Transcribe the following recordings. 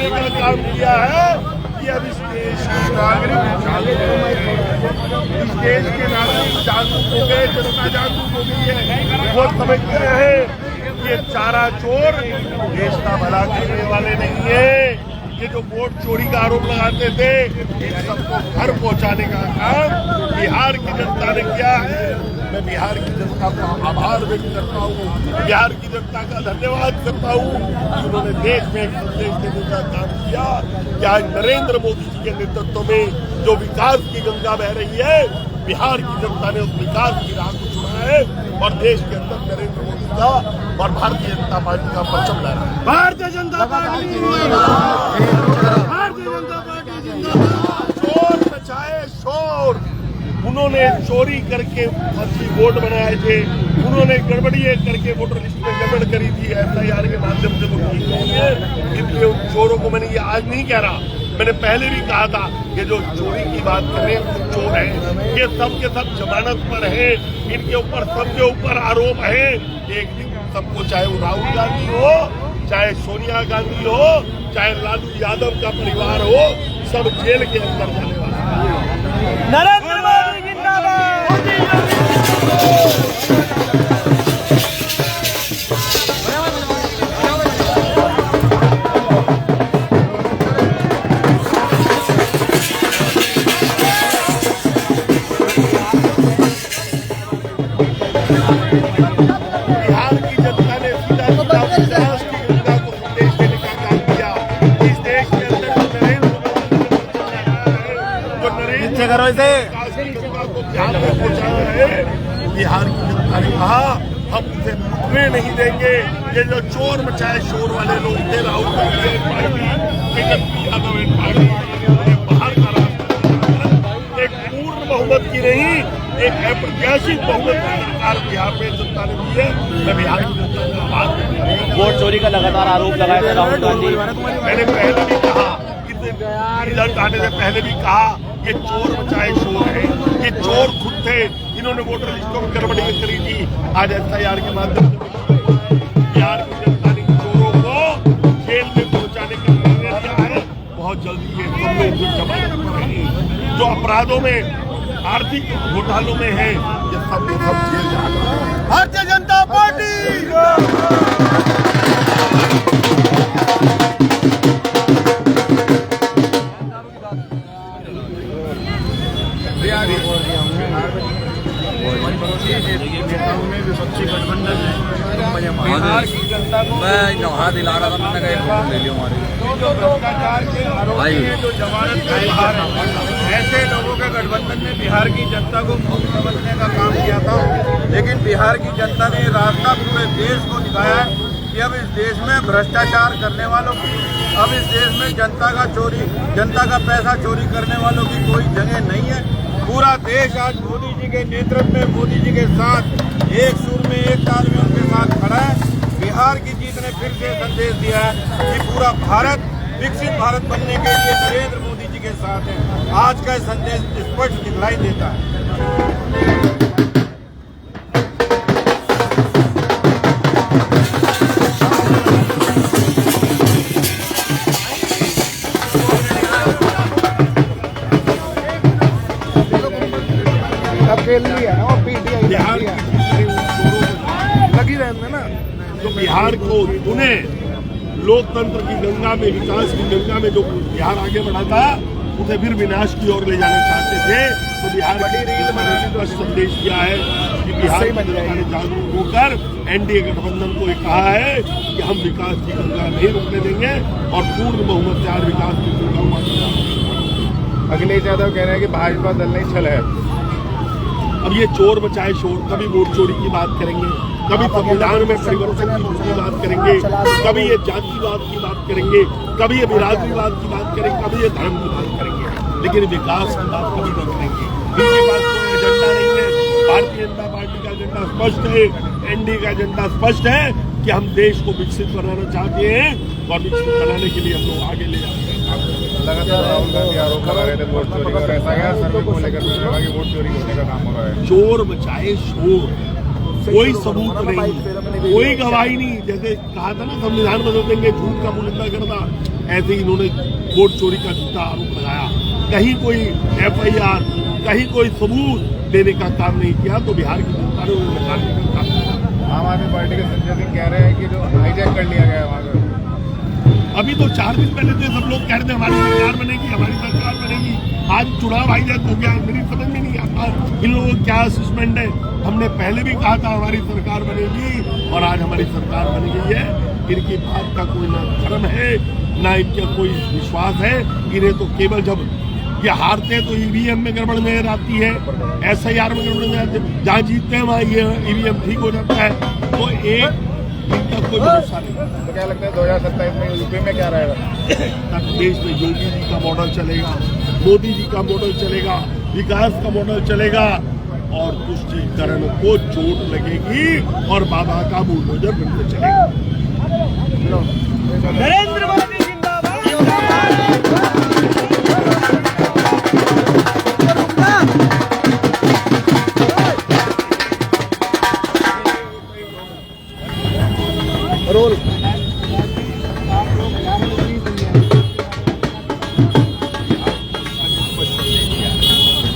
करने का काम किया है कि अब इस देश के नागरिक जागरूक हो गए, जनता जागरूक हो गई है। वो समझते हैं कि ये चारा चोर देश का भला करने वाले नहीं है। ये जो वोट चोरी का आरोप लगाते थे, इन सबको घर पहुंचाने का काम बिहार की जनता ने किया है। मैं बिहार की जनता का आभार व्यक्त करता हूँ, बिहार की जनता का धन्यवाद करता हूँ कि उन्होंने देश में एक संदेश देने का काम किया कि आज नरेंद्र मोदी जी के नेतृत्व में जो विकास की गंगा बह रही है, बिहार की जनता ने उस विकास की राह को चुना है और देश के अंदर नरेंद्र मोदी का और भारतीय जनता पार्टी का परचम लहरा है। भारतीय जनता पार्टी जिंदाबाद। चोर मचाए शोर, उन्होंने चोरी करके फर्जी वोट बनाए थे, उन्होंने गड़बड़ी करके वोटर लिस्ट में गड़बड़ करी थी SIR के माध्यम से वोट किए। इसलिए उन चोरों को मैंने ये आज नहीं कह रहा, मैंने पहले भी कहा था कि जो चोरी की बात कर रहे हैं वो चोर है, ये सब के सब जमानत पर है, इनके ऊपर सबके ऊपर आरोप है। एक दिन सबको, चाहे वो राहुल गांधी हो, चाहे सोनिया गांधी हो, चाहे लालू यादव का परिवार हो, सब जेल के अंदर जाने वाला है। नरेंद्र मोदी जिंदाबाद। बिहार की जनता ने सीधा विकास की गंगा को संदेश देने का काम किया। इस देश के अंदर जो नरेंद्र विकास की गंगा को ध्यान में पहुंचा रहे, बिहार की जनता ने कहा हम उसे लुटने नहीं देंगे। ये जो चोर मचाए शोर वाले लोग थे, राहुल गांधी पार्टी, तेजस्वी यादव पार्टी, ये बाहर का रास्ता, एक पूर्ण बहुमत की नहीं, एक अप्रत्याशित बहुमत की सरकार बिहार में जनता ने दी है। मैं बिहार की जनता का आभार व्यक्त करता हूं। वोट चोरी का लगातार आरोप लगाया था राहुल गांधी। मैंने पहले भी कहा, रिजल्ट आने से पहले भी कहा, ये चोर मचाए शोर है, ये चोर खुद थे, इन्होंने वोटर लिस्टों में गड़बड़ी करी थी। आज SIR के माध्यम से बिहार की जनता ने चोरों को जेल में पहुंचाने का निर्णय लिया है। बहुत जल्दी ये सब लोग जो जमानत पर हैं, जो अपराधों में, आर्थिक घोटालों में है, ये सब जेल जाएगा। भारतीय जनता पार्टी बिहार की जनता को मैं नौहा दिला रहा था, मैंने कहा एक फोटो ले लियो हमारे जो भ्रष्टाचार के आरोपी हैं, जो जमानत के बाहर हैं, ऐसे लोगों के गठबंधन ने बिहार की जनता को मुक्त समझने का काम किया था। लेकिन बिहार की जनता ने रास्ता पूरे देश को दिखाया है कि अब इस देश में भ्रष्टाचार करने वालों की, अब इस देश में जनता का पैसा चोरी करने वालों की कोई जगह नहीं है। पूरा देश आज मोदी जी के नेतृत्व में, मोदी जी के साथ एक सुर में, एक ताल में उनके साथ खड़ा है। बिहार की जीत ने फिर से संदेश दिया है कि पूरा भारत विकसित भारत बनने के लिए नरेंद्र मोदी जी के साथ है। आज का संदेश स्पष्ट दिखलाई देता है। बिहार लगी रहने ना, तो बिहार को उन्हें लोकतंत्र की गंगा में, विकास की गंगा में जो बिहार आगे बढ़ा था, उसे फिर विनाश की ओर ले जाना चाहते थे। तो बिहार का संदेश दिया है कि बिहार की जनता ने जागरूक होकर NDA गठबंधन को कहा है कि हम विकास की गंगा नहीं रुकने देंगे और पूर्ण बहुमत से आज विकास की गंगा। अखिलेश यादव कह रहे हैं कि भाजपा दल नहीं छल है। अब ये चोर मचाए शोर, कभी वोट चोरी की बात करेंगे, कभी संविधान में परिवर्तन की बात करेंगे, कभी ये जातिवाद की बात करेंगे, कभी ये बिरादरीवाद की बात करेंगे, कभी ये धर्म की बात करेंगे, लेकिन विकास की बात कभी नहीं करेंगे। इनके पास कोई एजेंडा नहीं है। भारतीय जनता पार्टी का एजेंडा स्पष्ट है, NDA का एजेंडा स्पष्ट है कि हम देश को विकसित बनाना चाहते हैं और विकसित बनाने के लिए हम लोग आगे ले जाते हैं। लगातार राहुल गांधी आरोप लगा रहे थे वोट चोरी का, ऐसा क्या सर्वे को लेकर वोट चोरी होने का काम हो रहा है। चोर मचाए शोर, कोई सबूत नहीं, कोई गवाही नहीं। जैसे कहा था ना, संविधान बदल देंगे, झूठ का बुलंदा करना, ऐसे ही इन्होंने वोट चोरी का झूठा आरोप लगाया। कहीं कोई FIR, कहीं कोई सबूत देने का काम नहीं किया, तो बिहार की जनता ने उन्हें निकालने का काम किया। आम आदमी पार्टी के संजय सिंह कह रहे हैं कि जो हाईजैक कर लिया गया है वहाँ का। अभी तो 4 दिन पहले तो सब लोग कह रहे थे हमारी सरकार बनेगी, हमारी सरकार बनेगी। आज चुनाव हाईजैक हो गया, मेरी समझ में नहीं आता इन लोगों का क्या असेसमेंट है। हमने पहले भी कहा था हमारी सरकार बनेगी और आज हमारी सरकार बन गई है। इनकी बात का कोई ना धर्म है ना इनका कोई विश्वास है। इन्हें तो केवल जब ये हारते हैं तो EVM में गड़बड़ नजर आती है, SIR में गड़बड़ नजर आती है। जहाँ जीतते हैं वहाँ ये EVM ठीक हो जाता है। तो इनका कोई भरोसा नहीं। तो क्या लगता है 2027 में यूपी में क्या रहेगा? देश में योगी जी का मॉडल चलेगा, मोदी जी का मॉडल चलेगा, विकास का मॉडल चलेगा और तुष्टीकरण को चोट लगेगी और बाबा का बुलडोजर बनते चलेगा। नरेंद्र मोदी जिंदाबाद। रोल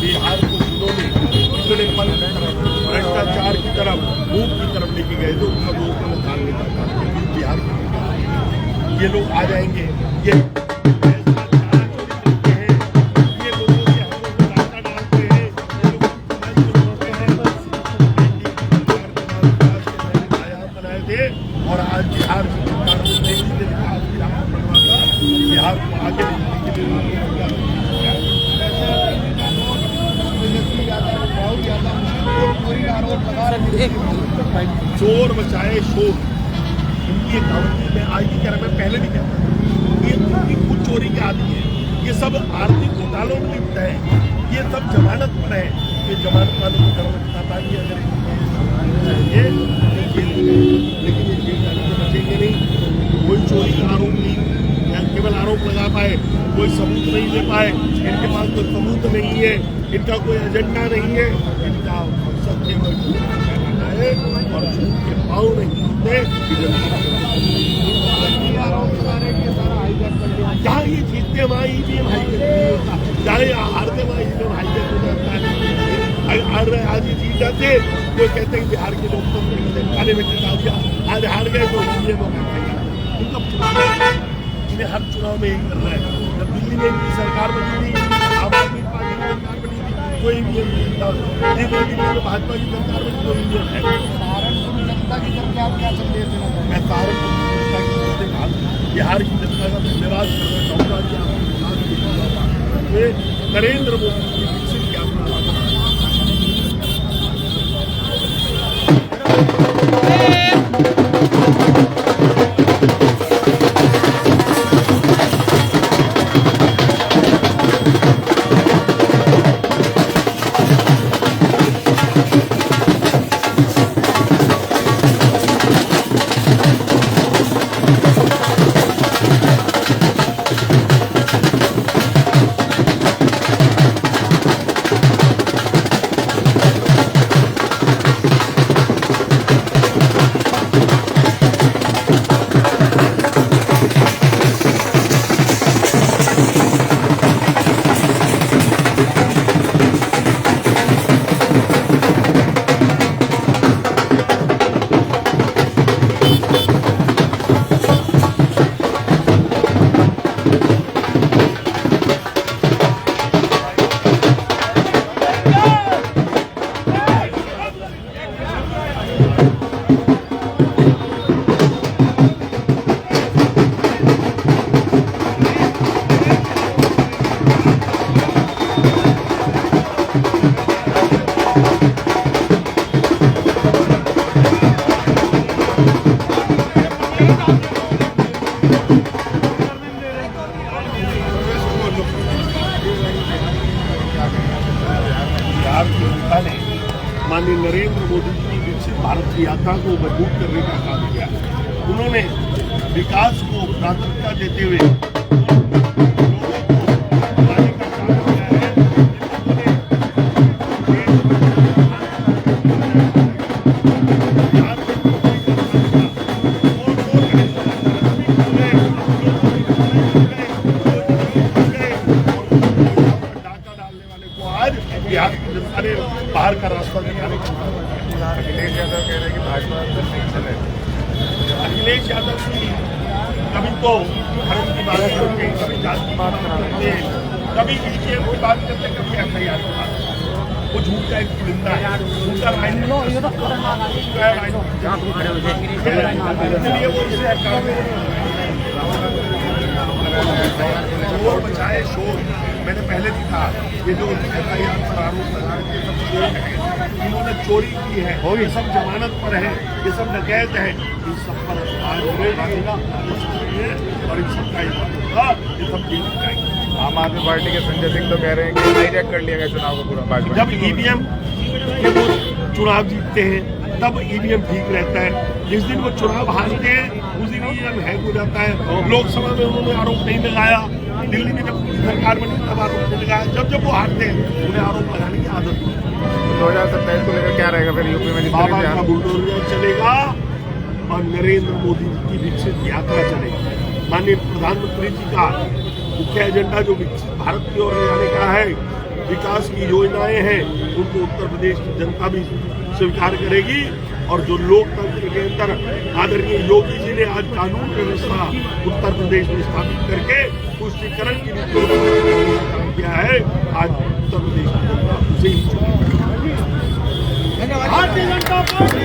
बिहार को इन्होंने पिछड़ेपन की तरफ, भ्रष्टाचार की तरफ, भूख की तरफ लेके गए थे। उनका वो उसको निकालने का काम किया। बिहार की ये लोग आ जाएंगे, ये ये लोगों के हाथों में रास्ता डालते हैं, ये लोग बनाए थे और आज बिहार की सरकार को तेजी से विकास की राह पर बढ़वाकर बिहार को आगे बढ़ाने के लिए चोर बचाए शोर। इनकी अकाउंट में आज की तरह मैं पहले भी कहता हूँ, ये कुछ चोरी के आदमी है। ये सब आर्थिक घोटालों में लिप्त है, ये सब जमानत पर है। ये जमानत वालों को घर में खाता नहीं, अगर लेकिन ये जेल जाने से बचेंगे नहीं। कोई चोरी का आरोप नहीं, केवल आरोप लगा पाए, कोई सबूत नहीं दे पाए। इनके पास कोई सबूत नहीं है, इनका कोई एजेंडा नहीं है। इनका मकसद केवल झूठ फैलाना है और झूठ के पाँव नहीं होते। जहाँ ये जीतते वहाँ EVM हाईजैक नहीं होता, जहाँ ये हारते वहाँ EVM हाईजैक हो जाता है। आज ये जीत जाते तो कहते हैं बिहार के लोकतंत्र की जनता ने टिका दिया, आज हार गए तो EVM इनका इन्हें हर चुनाव में यही करना है। जब दिल्ली में इनकी सरकार बनी थी, आम आदमी पार्टी की सरकार बनी थी, कोई EVM नहीं था। दिल्ली में भाजपा की सरकार बनी तो EVM है। सहारनपुर जनता की तरफ आप क्या संदेश देना चाहते हैं? मैं सहारनपुर जनता की तरफ से कहा बिहार की जनता का धन्यवाद करना चाहूँगा कि आपने नरेंद्र मोदी की विकसित यात्रा माननीय नरेंद्र मोदी जी की विकसित भारत की यात्रा को मजबूत करने का काम किया। उन्होंने विकास को प्राथमिकता देते हुए लोगों को आज बिहार की जनता ने बाहर का रास्ता दिखाने का अखिलेश यादव कह रहे हैं कि भाजपा अंदर नहीं चले। अखिलेश यादव की कभी तो धर्म की बात करते, कभी जात की बात करते, कभी ईवीएम की बात करते, कभी FIR की बात करते। वो झूठ का एक पुलिंदा है, उनका राजनीति वो इसे शोर बचाए शोर। मैंने पहले भी कहा ये जो FIR पर आरोप लगा रहे थे सब शोर है, इन्होंने चोरी की है, ये सब जमानत पर है, ये सब नकैद है, इन सब पर आज लगेगा और इन सब का ये सब जेल जाएंगे। आम आदमी पार्टी के संजय सिंह तो कह रहे हैं कि हाईजैक कर लिया गया चुनाव को पूरा भाजपा। जब ईवीएम के वो चुनाव जीतते हैं तब ईवीएम ठीक रहता है, जिस दिन वो चुनाव हारते हैं उस दिन ईवीएम हैक हो जाता है। लोकसभा में उन्होंने आरोप नहीं लगाया, दिल्ली में जब सरकार बनी तब आरोप नहीं लगाया, जब वो हारते हैं उन्हें आरोप लगाने की आदत है। 2027 को लेकर क्या रहेगा फिर यूपी में? बाबा का बुलडोजर चलेगा और नरेंद्र मोदी की विकसित यात्रा चलेगी। माननीय प्रधानमंत्री जी का मुख्य एजेंडा जो विकसित भारत की ओर ले जाने का है, विकास की योजनाएं हैं, उनको उत्तर प्रदेश की जनता भी स्वीकार करेगी। और जो लोकतंत्र के अंदर आदरणीय योगी जी ने आज कानून व्यवस्था उत्तर प्रदेश में स्थापित करके पुष्टिकरण की नीति काम किया है, आज उत्तर प्रदेश की जनता उसे ही चुनेगी। भारतीय जनता पार्टी